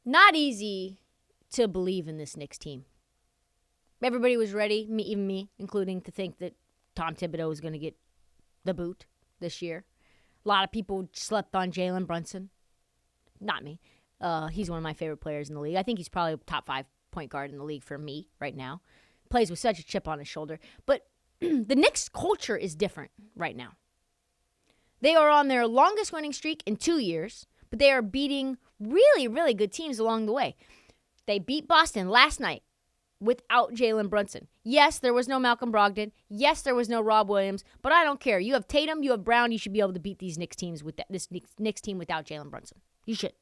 Not easy to believe in this Knicks team. Everybody was ready, even me, including to think that Tom Thibodeau was going to get the boot this year. A lot of people slept on Jalen Brunson. Not me. He's one of my favorite players in the league. I think he's probably top 5 point guard in the league for me right now. Plays with such a chip on his shoulder. But the Knicks culture is different right now. They are on their longest winning streak in 2 years, but they are beating really, really good teams along the way. They beat Boston last night without Jalen Brunson. Yes, there was no Malcolm Brogdon. Yes, there was no Rob Williams, but I don't care. You have Tatum, you have Brown. You should be able to beat these Knicks teams with this Knicks team without Jalen Brunson. You should.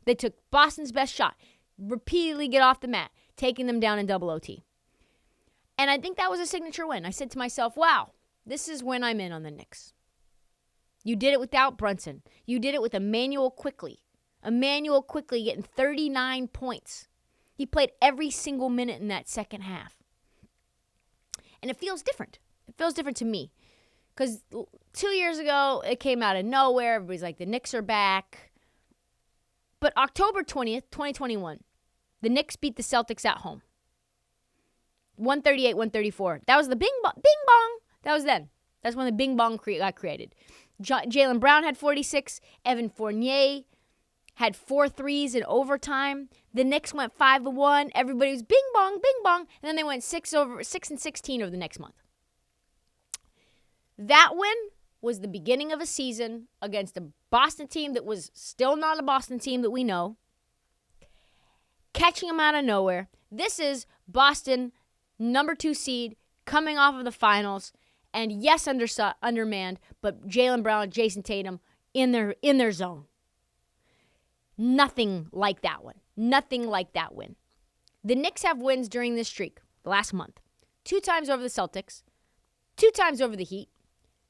They took Boston's best shot, repeatedly get off the mat, taking them down in double OT. And I think that was a signature win. I said to myself, wow, this is when I'm in on the Knicks. You did it without Brunson. You did it with Emmanuel Quickley. Emmanuel Quickley getting 39 points. He played every single minute in that second half. And it feels different. It feels different to me. Because 2 years ago, it came out of nowhere. Everybody's like, the Knicks are back. But October 20th, 2021, the Knicks beat the Celtics at home. 138-134. That was the bing bong. That was then. That's when the bing bong got created. Jaylen Brown had 46. Evan Fournier had 4 threes in overtime. The Knicks went 5-1. Everybody was bing bong. And then they went 6-16 over the next month. That win was the beginning of a season against a Boston team that was still not a Boston team that we know. Catching them out of nowhere. This is Boston, number 2 seed, coming off of the finals. And yes, undermanned, but Jaylen Brown, Jason Tatum in their zone. Nothing like that one. Nothing like that win. The Knicks have wins during this streak, the last month. 2 times over the Celtics, 2 times over the Heat,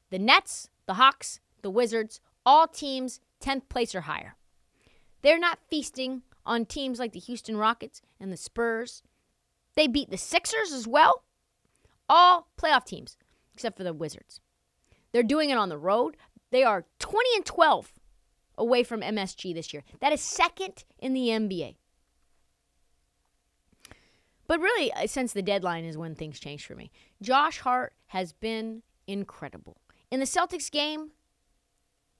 the Nets, the Hawks, the Wizards, all teams 10th place or higher. They're not feasting on teams like the Houston Rockets and the Spurs. They beat the Sixers as well. All playoff teams, except for the Wizards. They're doing it on the road. They are 20-12 away from MSG this year. That is second in the NBA. But really, since the deadline is when things changed for me. Josh Hart has been incredible. In the Celtics game,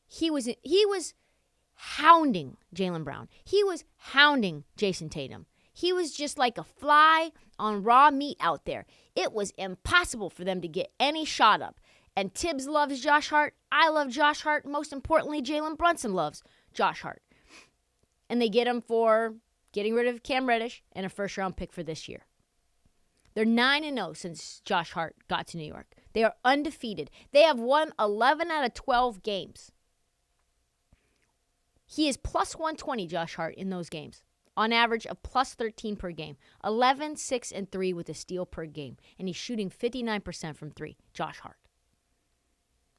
he was hounding Jaylen Brown. He was hounding Jason Tatum. He was just like a fly on raw meat out there. It was impossible for them to get any shot up. And Tibbs loves Josh Hart. I love Josh Hart. Most importantly, Jalen Brunson loves Josh Hart. And they get him for getting rid of Cam Reddish and a first-round pick for this year. They're 9-0 since Josh Hart got to New York. They are undefeated. They have won 11 out of 12 games. He is plus 120, Josh Hart, in those games. On average of plus 13 per game. 11, 6, and 3 with a steal per game. And he's shooting 59% from 3. Josh Hart.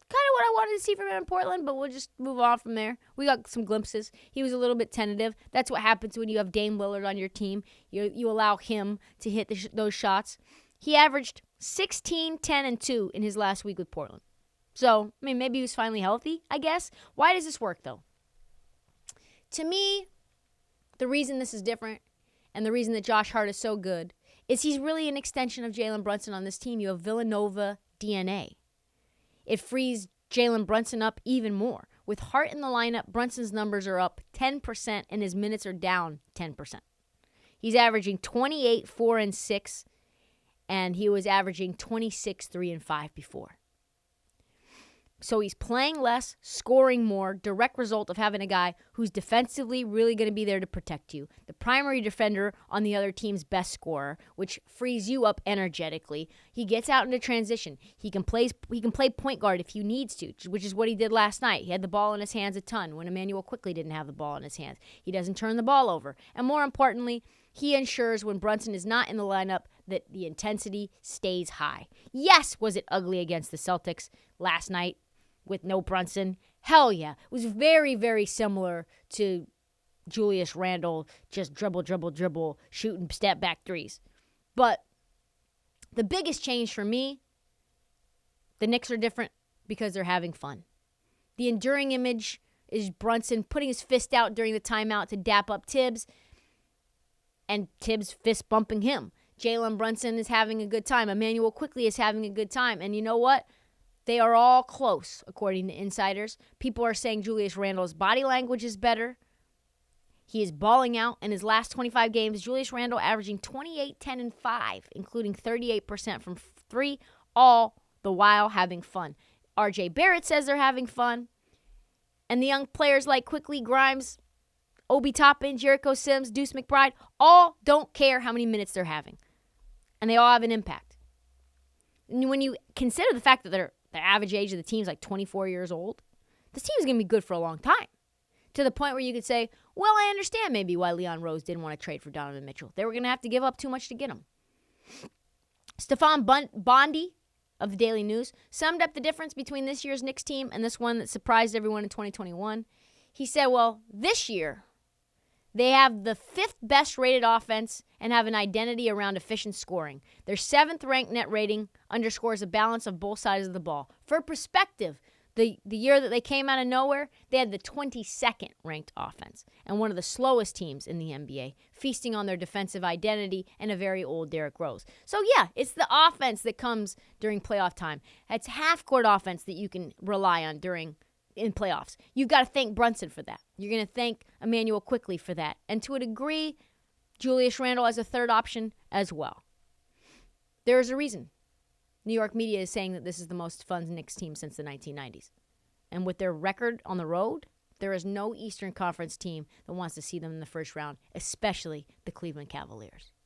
Kind of what I wanted to see from him in Portland, but we'll just move on from there. We got some glimpses. He was a little bit tentative. That's what happens when you have Dame Lillard on your team. You allow him to hit those shots. He averaged 16, 10, and 2 in his last week with Portland. So, I mean, maybe he was finally healthy, I guess. Why does this work, though? To me, the reason this is different and the reason that Josh Hart is so good is he's really an extension of Jalen Brunson on this team. You have Villanova DNA. It frees Jalen Brunson up even more. With Hart in the lineup, Brunson's numbers are up 10% and his minutes are down 10%. He's averaging 28, 4, and 6, and he was averaging 26, 3, and 5 before. So he's playing less, scoring more, direct result of having a guy who's defensively really going to be there to protect you. The primary defender on the other team's best scorer, which frees you up energetically. He gets out into transition. He can play point guard if he needs to, which is what he did last night. He had the ball in his hands a ton when Emmanuel Quickley didn't have the ball in his hands. He doesn't turn the ball over. And more importantly, he ensures when Brunson is not in the lineup that the intensity stays high. Yes, was it ugly against the Celtics last night? With no Brunson? Hell yeah. It was very, very similar to Julius Randle, just dribble, shooting step-back threes. But the biggest change for me, the Knicks are different because they're having fun. The enduring image is Brunson putting his fist out during the timeout to dap up Tibbs. and Tibbs fist bumping him. Jalen Brunson is having a good time. Emmanuel Quickley is having a good time. And you know what? They are all close, according to insiders. People are saying Julius Randle's body language is better. He is balling out. In his last 25 games, Julius Randle averaging 28, 10, and 5, including 38% from 3, all the while having fun. RJ Barrett says they're having fun. And the young players like Quickley, Grimes, Obi Toppin, Jericho Sims, Deuce McBride, all don't care how many minutes they're having. And they all have an impact. And when you consider the fact that the average age of the team is like 24 years old, this team is going to be good for a long time. To the point where you could say, well, I understand maybe why Leon Rose didn't want to trade for Donovan Mitchell. They were going to have to give up too much to get him. Stefan Bondi of the Daily News summed up the difference between this year's Knicks team and this one that surprised everyone in 2021. He said, well, this year, they have the 5th best rated offense and have an identity around efficient scoring. Their 7th ranked net rating underscores a balance of both sides of the ball. For perspective, the year that they came out of nowhere, they had the 22nd ranked offense and one of the slowest teams in the NBA, feasting on their defensive identity and a very old Derrick Rose. So yeah, it's the offense that comes during playoff time. It's half-court offense that you can rely on in playoffs. You've got to thank Brunson for that. You're going to thank Emmanuel Quickley for that. And to a degree, Julius Randle as a third option as well. There is a reason. New York media is saying that this is the most fun Knicks team since the 1990s. And with their record on the road, there is no Eastern Conference team that wants to see them in the first round, especially the Cleveland Cavaliers.